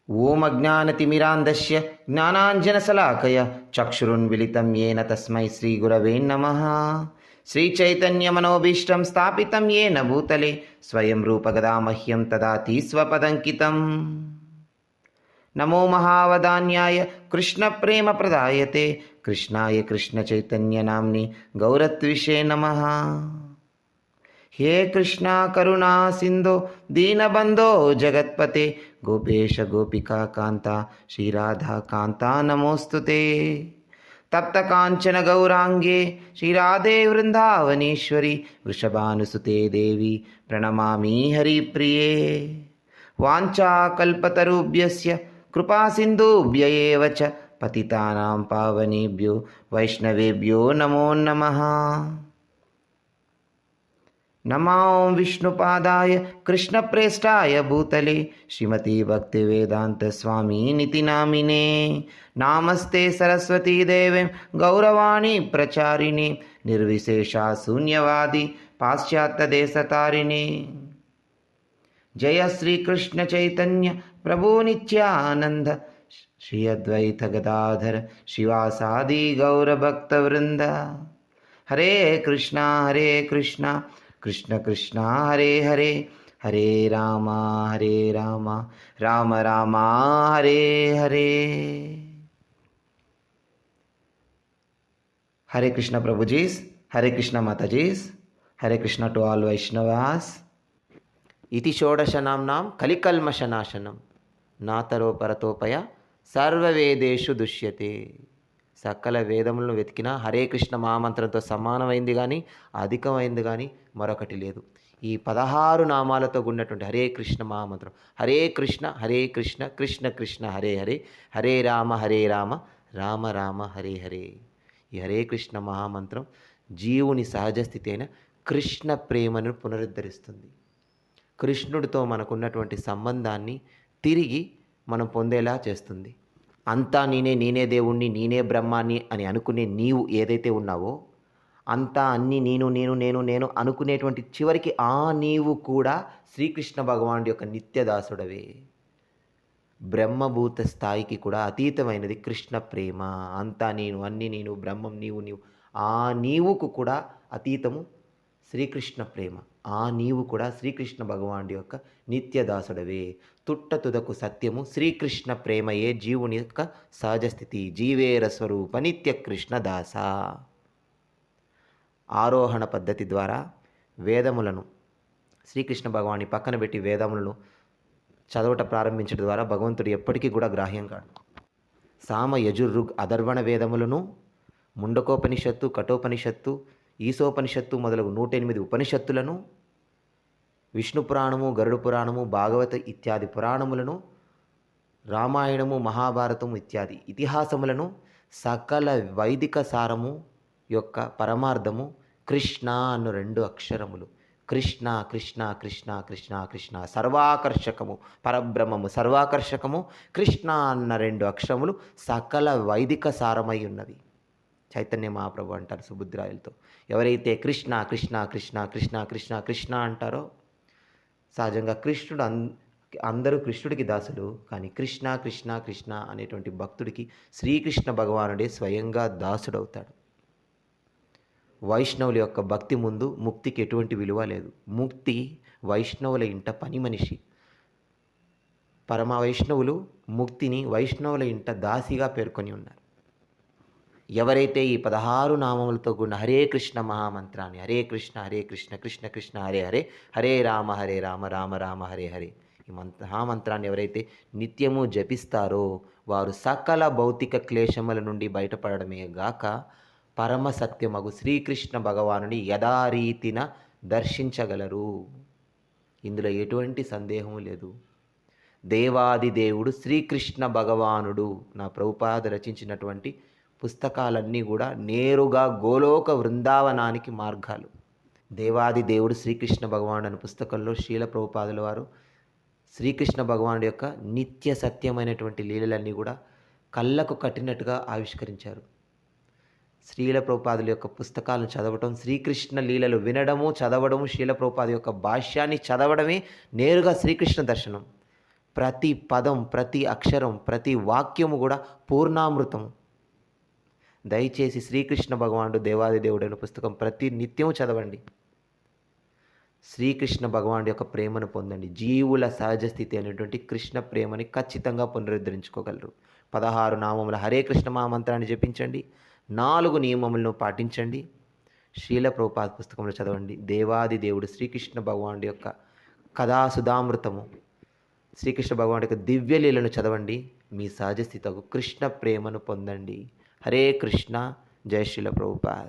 ఓం అజ్ఞానతిమిరాంధస్య జ్ఞానాంజనశలాకయ చక్షురున్మిళితం యేన తస్మై శ్రీగురవే నమః. శ్రీచైతన్యమనోభీష్టం స్థాపితం యేన భూతలే స్వయం రూపగదా మహ్యం దదాతి స్వపదంకితం. నమో మహావదాన్యాయ కృష్ణప్రేమప్రదాయతే కృష్ణాయ కృష్ణచైతన్యనామ్ని గౌరత్విషే నమః. హే కృష్ణ కరుణా సింధో దీనబంధో జగత్పతే గోపేశ గోపికా కాంత శ్రీరాధా కాంత నమోస్తుతే. తప్త కాంచన గౌరాంగే శ్రీరాధే వృందావనేశ్వరి వృషభానుసుతే దేవి ప్రణమామి హరిప్రియే. వాంఛాకల్పతరుభ్యస్య కృపా సింధుభ్య ఏవ చ పతితానాం పావనేభ్యో వైష్ణవేభ్యో నమో నమః. నమో విష్ణుపాదాయ కృష్ణప్రేష్టాయ భూతలే శ్రీమతి భక్తివేదాంత స్వామి నితి నామినే. నామస్తే సరస్వతీ దేవీం గౌరవాణి ప్రచారిణి నిర్విశేష శూన్యవాది పాశ్చాత్యదేశతారిణి. జయ శ్రీకృష్ణ చైతన్య ప్రభు నిత్యానంద శ్రీ అద్వైత గదాధర శివాసాది గౌరభక్తవృంద. హరే కృష్ణ కృష్ణ కృష్ణ హరే హరే హరే రామ రామ రామ హరే హరే. Hare Krishna prabhujis, Hare Krishna Matajis, Hare Krishna to all Vaishnavas. ఇతి షోడశనాంనాం కలికల్మషనాశనం నాతరో పరతోపయ సర్వవేదేషు దుష్యతే. సకల వేదములను వెతికినా హరే కృష్ణ మహామంత్రంతో సమానమైంది కానీ అధికమైంది కానీ మరొకటి లేదు. ఈ 16 నామాలతో ఉన్నటువంటి హరే కృష్ణ మహామంత్రం. హరే కృష్ణ కృష్ణ కృష్ణ హరే హరే హరే రామ రామ రామ హరే హరే. ఈ హరే కృష్ణ మహామంత్రం జీవుని సహజ స్థితి అయిన కృష్ణ ప్రేమను పునరుద్ధరిస్తుంది. కృష్ణుడితో మనకున్నటువంటి సంబంధాన్ని తిరిగి మనం పొందేలా చేస్తుంది. అంతా నేనే దేవుణ్ణి, నేనే బ్రహ్మాన్ని అని అనుకునే నీవు ఏదైతే ఉన్నావో, అంతా అన్నీ నేను అనుకునేటువంటి చివరికి ఆ నీవు కూడా శ్రీకృష్ణ భగవానుడి యొక్క నిత్యదాసుడవే. బ్రహ్మభూత స్థాయికి కూడా అతీతమైనది కృష్ణ ప్రేమ. అంతా నేను, అన్నీ నేను, బ్రహ్మం నీవు, ఆ నీవుకు కూడా అతీతము శ్రీకృష్ణ ప్రేమ. ఆ నీవు కూడా శ్రీకృష్ణ భగవానుడి యొక్క నిత్యదాసుడవే. తుట్టతుదకు సత్యము శ్రీకృష్ణ ప్రేమయే జీవుని యొక్క సహజస్థితి. జీవేర స్వరూప నిత్య కృష్ణ దాస. ఆరోహణ పద్ధతి ద్వారా వేదములను శ్రీకృష్ణ భగవాని పక్కన పెట్టి వేదములను చదవట ప్రారంభించడం ద్వారా భగవంతుడు ఎప్పటికీ కూడా గ్రాహ్యం కాడు. సామ యజుర్రుగ్ అధర్వణ వేదములను, ముండకోపనిషత్తు, కఠోపనిషత్తు, ఈశోపనిషత్తు మొదలగు 108 ఉపనిషత్తులను, విష్ణు పురాణము, గరుడ పురాణము, భాగవత ఇత్యాది పురాణములను, రామాయణము, మహాభారతము ఇత్యాది ఇతిహాసములను, సకల వైదిక సారము యొక్క పరమార్థము కృష్ణ అను 2 అక్షరములు. కృష్ణ కృష్ణ కృష్ణ కృష్ణ కృష్ణ సర్వాకర్షకము, పరబ్రహ్మము సర్వాకర్షకము. కృష్ణ అన్న 2 అక్షరములు సకల వైదిక సారమై ఉన్నవి. చైతన్య మహాప్రభు అంటారు సుబుద్రాయులతో, ఎవరైతే కృష్ణ కృష్ణ కృష్ణ కృష్ణ కృష్ణ కృష్ణ అంటారో, సహజంగా కృష్ణుడు అందరూ కృష్ణుడికి దాసులు, కానీ కృష్ణ కృష్ణ కృష్ణ అనేటువంటి భక్తుడికి శ్రీకృష్ణ భగవానుడే స్వయంగా దాసుడవుతాడు. వైష్ణవుల యొక్క భక్తి ముందు ముక్తికి ఎటువంటి విలువ లేదు. ముక్తి వైష్ణవుల ఇంట పని మనిషి. పరమ వైష్ణవులు ముక్తిని వైష్ణవుల ఇంట దాసిగా పేర్కొని ఉన్నారు. ఎవరైతే ఈ 16 నామములతో కూడిన హరే కృష్ణ మహామంత్రాన్ని, హరే కృష్ణ కృష్ణ కృష్ణ హరే హరే హరే రామ రామ రామ హరే హరే, ఈ మహామంత్రాన్ని ఎవరైతే నిత్యము జపిస్తారో వారు సకల భౌతిక క్లేశముల నుండి బయటపడమే గాక పరమ సత్యమగు శ్రీకృష్ణ భగవానుని యథారీతిన దర్శించగలరు. ఇందులో ఎటువంటి సందేహము లేదు. దేవాది దేవుడు శ్రీకృష్ణ భగవానుడు. నా ప్రభుపాద రచించినటువంటి పుస్తకాలన్నీ కూడా నేరుగా గోలోక వృందావనానికి మార్గాలు. దేవాది దేవుడు శ్రీకృష్ణ భగవానుడు అనే పుస్తకంలో శ్రీల ప్రభుపాదుల వారు శ్రీకృష్ణ భగవానుడి యొక్క నిత్య సత్యమైనటువంటి లీలలన్నీ కూడా కళ్ళకు కట్టినట్టుగా ఆవిష్కరించారు. శ్రీల ప్రభుపాదుల యొక్క పుస్తకాలను చదవటం, శ్రీకృష్ణ లీలలు వినడము, చదవడము, శ్రీల ప్రభుపాద యొక్క భాష్యాన్ని చదవడమే నేరుగా శ్రీకృష్ణ దర్శనం. ప్రతి పదం, ప్రతి అక్షరం, ప్రతి వాక్యము కూడా పూర్ణామృతము. దయచేసి శ్రీకృష్ణ భగవానుడు దేవాది దేవుడైన పుస్తకం ప్రతి నిత్యం చదవండి. శ్రీకృష్ణ భగవానుడి యొక్క ప్రేమను పొందండి. జీవుల సహజ స్థితి అనేటువంటి కృష్ణ ప్రేమని ఖచ్చితంగా పునరుద్ధరించుకోగలరు. 16 నామముల హరే కృష్ణ మహామంత్రాన్ని జపించండి. 4 నియమములను పాటించండి. శ్రీల ప్రభుపాద పుస్తకంలో చదవండి. దేవాది దేవుడు శ్రీకృష్ణ భగవానుడి యొక్క కథా సుధామృతము, శ్రీకృష్ణ భగవానుడి యొక్క దివ్యలీలను చదవండి. మీ సహజ స్థితికు కృష్ణ ప్రేమను పొందండి. హరే కృష్ణ. జై శ్రీల ప్రభుపాద.